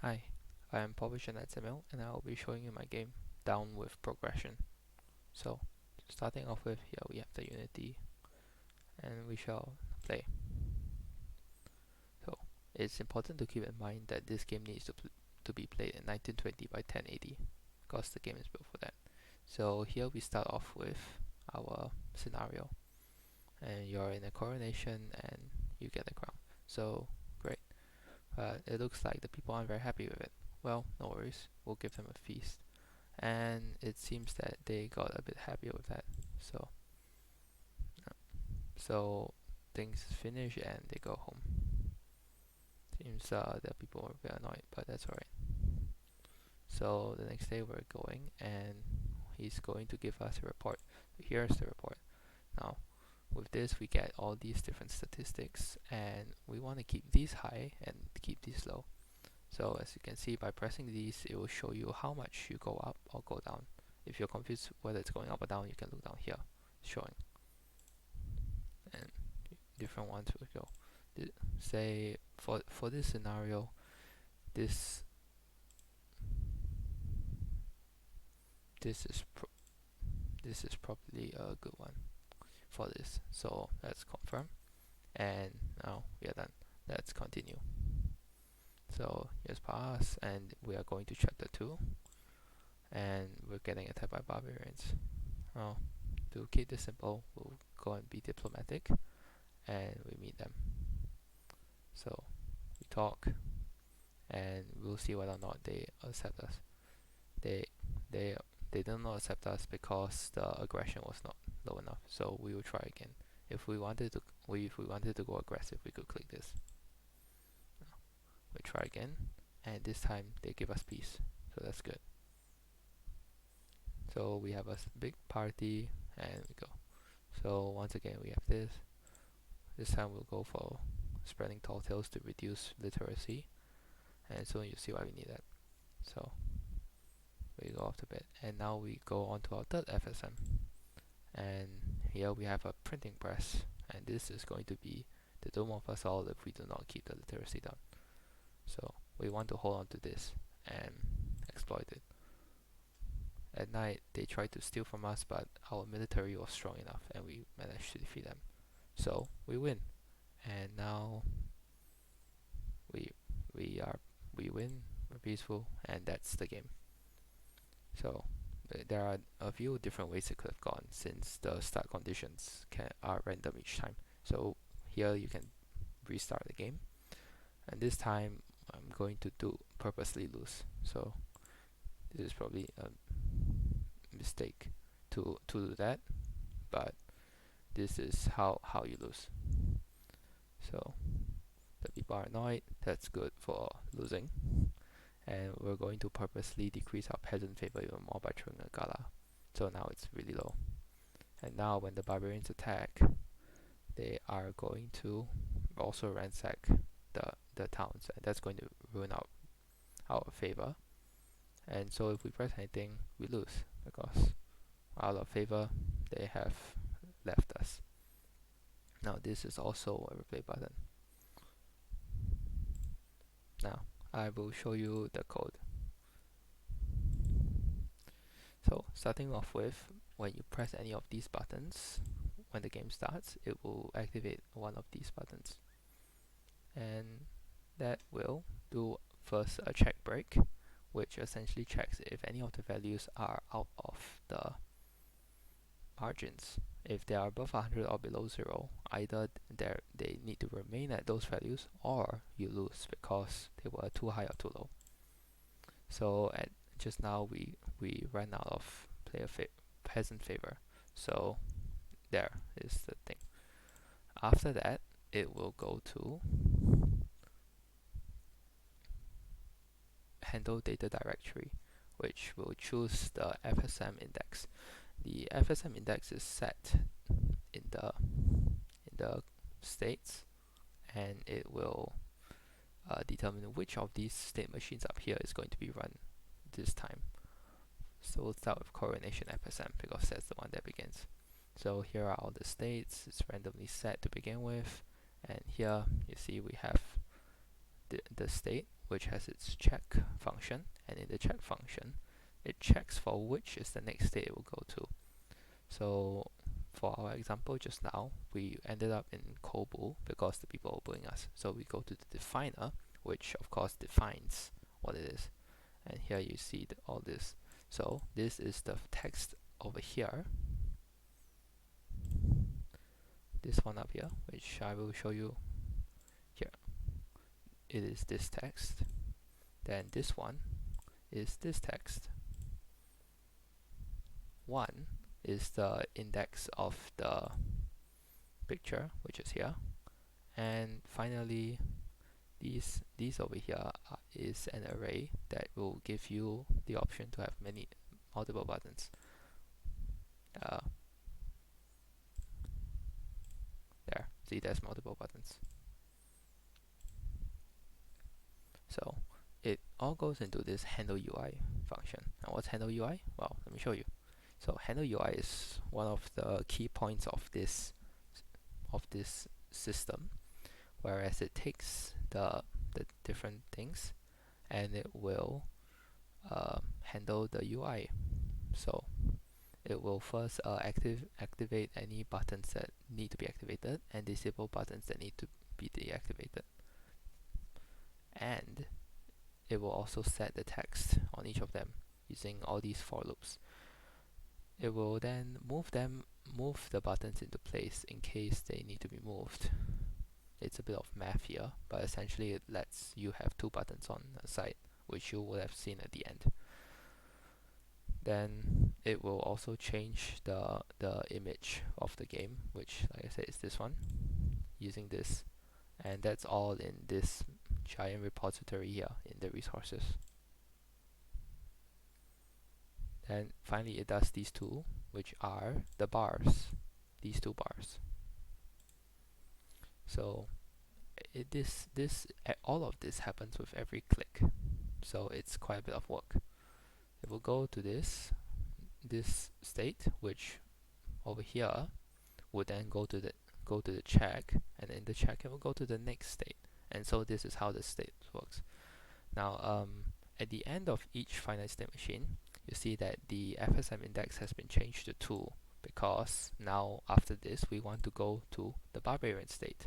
Hi, I am HTML and I will be showing you my game down with progression. So, starting off with here we have the Unity and we shall play. So, it's important to keep in mind that this game needs to be played in 1920 by 1080 because the game is built for that. So here we start off with our scenario and you're in a coronation and you get a crown. So, great. But it looks like the people aren't very happy with it. Well, no worries, we'll give them a feast. And it seems that they got a bit happier with that. So things finish and they go home. Seems that people were a bit annoyed, but that's alright. So the next day we're going and he's going to give us a report. Here's the report. Now with this we get all these different statistics and we want to keep these high and keep these low. So as you can see, by pressing these it will show you how much you go up or go down. If you're confused whether it's going up or down, you can look down here, showing, and different ones will go. Say for this scenario, this this is this is probably a good one for this. So let's confirm, and now we are done. Let's continue. So here's pass, and we are going to chapter 2, and we're getting attacked by barbarians. Well, to keep this simple, we'll go and be diplomatic, and we meet them. So we talk, and we'll see whether or not they accept us. They they they did not accept us because the aggression was not low enough. So we will try again. If we wanted to go aggressive, we could click this. We try again, and this time they give us peace. So that's good. So we have a big party, and we go. So once again we have this. This time we'll go for spreading tall tales to reduce literacy, and soon you'll see why we need that. So we go off to bed, and now we go on to our third FSM, and here we have a printing press, and this is going to be the doom of us all if we do not keep the literacy down. So we want to hold on to this and exploit it. At night they tried to steal from us, but our military was strong enough and we managed to defeat them. So we win, and now we win, we're peaceful, and that's the game. So there are a few different ways it could have gone since the start conditions are random each time. So here you can restart the game, and this time I'm going to purposely lose. So this is probably a mistake to do that, but this is how you lose. So the people are annoyed, that's good for losing, and we're going to purposely decrease our peasant favor even more by throwing a gala. So now it's really low. And now when the barbarians attack, they are going to also ransack the towns, and that's going to ruin our favor. And so if we press anything, we lose because out of favor they have left us. Now this is also a replay button. Now I will show you the code. So starting off with, when you press any of these buttons, when the game starts, it will activate one of these buttons, and that will do first a check break, which essentially checks if any of the values are out of the margins. If they are above 100 or below 0, either they need to remain at those values or you lose because they were too high or too low. So at just now we ran out of peasant favor, so there is the thing. After that it will go to handle data directory, which will choose the FSM index. The FSM index is set in the states, and it will determine which of these state machines up here is going to be run this time. So we'll start with coronation FSM because that's the one that begins. So here are all the states. It's randomly set to begin with, and here you see we have the state, which has its check function, and in the check function, it checks for which is the next state it will go to. So for our example just now, we ended up in COBOL because the people are bullying us. So we go to the definer, which of course defines what it is. And here you see all this. So this is the text over here. This one up here, which I will show you here. It is this text. Then this one is this text. One is the index of the picture, which is here. And finally, these over here is an array that will give you the option to have multiple buttons. There, see, there's multiple buttons. So it all goes into this handle UI function. And what's handle UI? Well, let me show you. So handle UI is one of the key points of this system, whereas it takes the different things and it will handle the UI. So it will first activate any buttons that need to be activated and disable buttons that need to be deactivated. And it will also set the text on each of them using all these for loops. It will then move the buttons into place in case they need to be moved. It's a bit of math here, but essentially it lets you have two buttons on a side, which you will have seen at the end. Then it will also change the image of the game, which, like I said, is this one, using this, and that's all in this giant repository here in the resources. And finally it does these two, which are the bars, these two bars. So all of this happens with every click, so it's quite a bit of work. It will go to this state, which over here would then go to the check, and in the check it will go to the next state. And so this is how the state works. Now at the end of each finite state machine, you see that the FSM index has been changed to 2, because now after this we want to go to the barbarian state,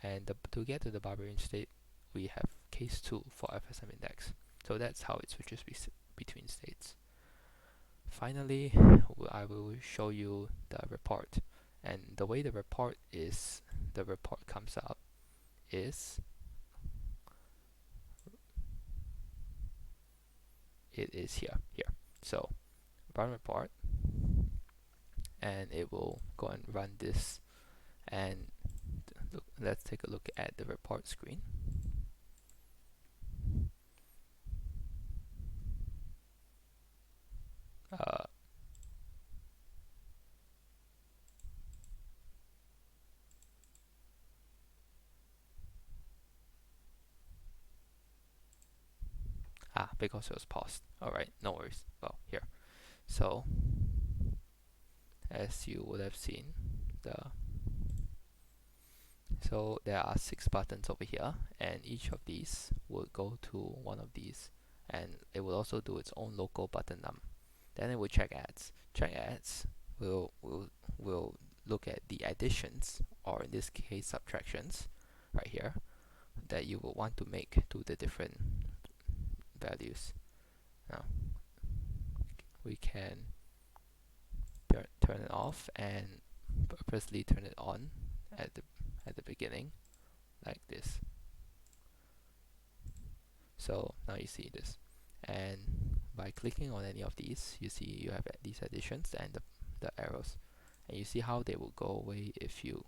and to get to the barbarian state we have case 2 for FSM index. So that's how it switches between states. Finally, I will show you the report, and the way the report comes up is it is here. So run report, and it will go and run this, and let's take a look at the report screen. Because it was paused. Alright, no worries. Well, here. So as you would have seen, so there are 6 buttons over here, and each of these will go to one of these, and it will also do its own local button num. Then it will check adds. Check adds will look at the additions, or in this case subtractions, right here, that you will want to make to the different values. Now we can turn it off and purposely turn it on at the beginning, like this. So now you see this, and by clicking on any of these, you see you have these additions and the arrows, and you see how they will go away if you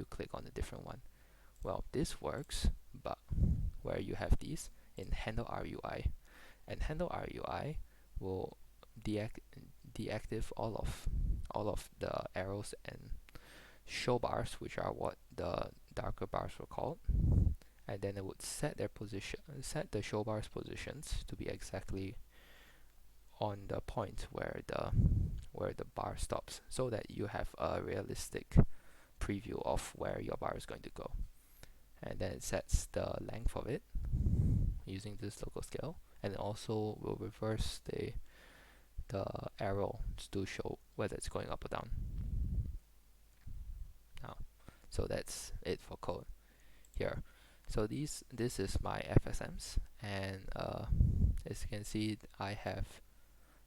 click on a different one. Well, this works, but where you have these in handle RUI, and handle RUI will deactivate all of the arrows and show bars, which are what the darker bars were called, and then it would set the show bars positions to be exactly on the point where the bar stops, so that you have a realistic preview of where your bar is going to go. And then it sets the length of it, using this local scale, and also we'll reverse the arrow to show whether it's going up or down. Now, so that's it for code here. So this is my FSMs, and as you can see, I have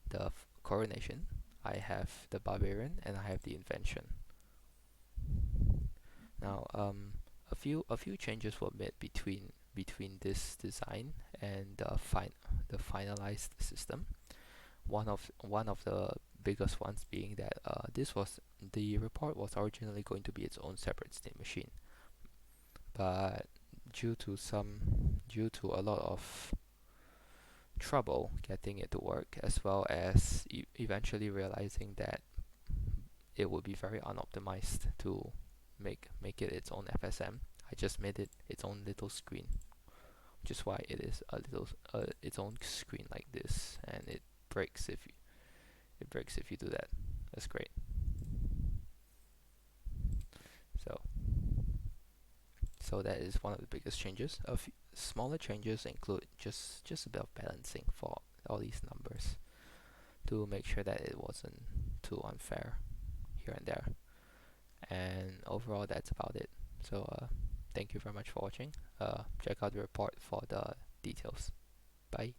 the coronation, I have the barbarian, and I have the invention. Now, a few changes were made between this design and the finalized system. One of the biggest ones being that the report was originally going to be its own separate state machine, but due to a lot of trouble getting it to work, as well as eventually realizing that it would be very unoptimized to make it its own FSM. I just made it its own little screen, which is why it is a little its own screen like this, and it breaks if you do that. That's great. So that is one of the biggest changes. A few smaller changes include just a bit of balancing for all these numbers to make sure that it wasn't too unfair here and there. And overall, that's about it. So thank you very much for watching. Check out the report for the details. Bye.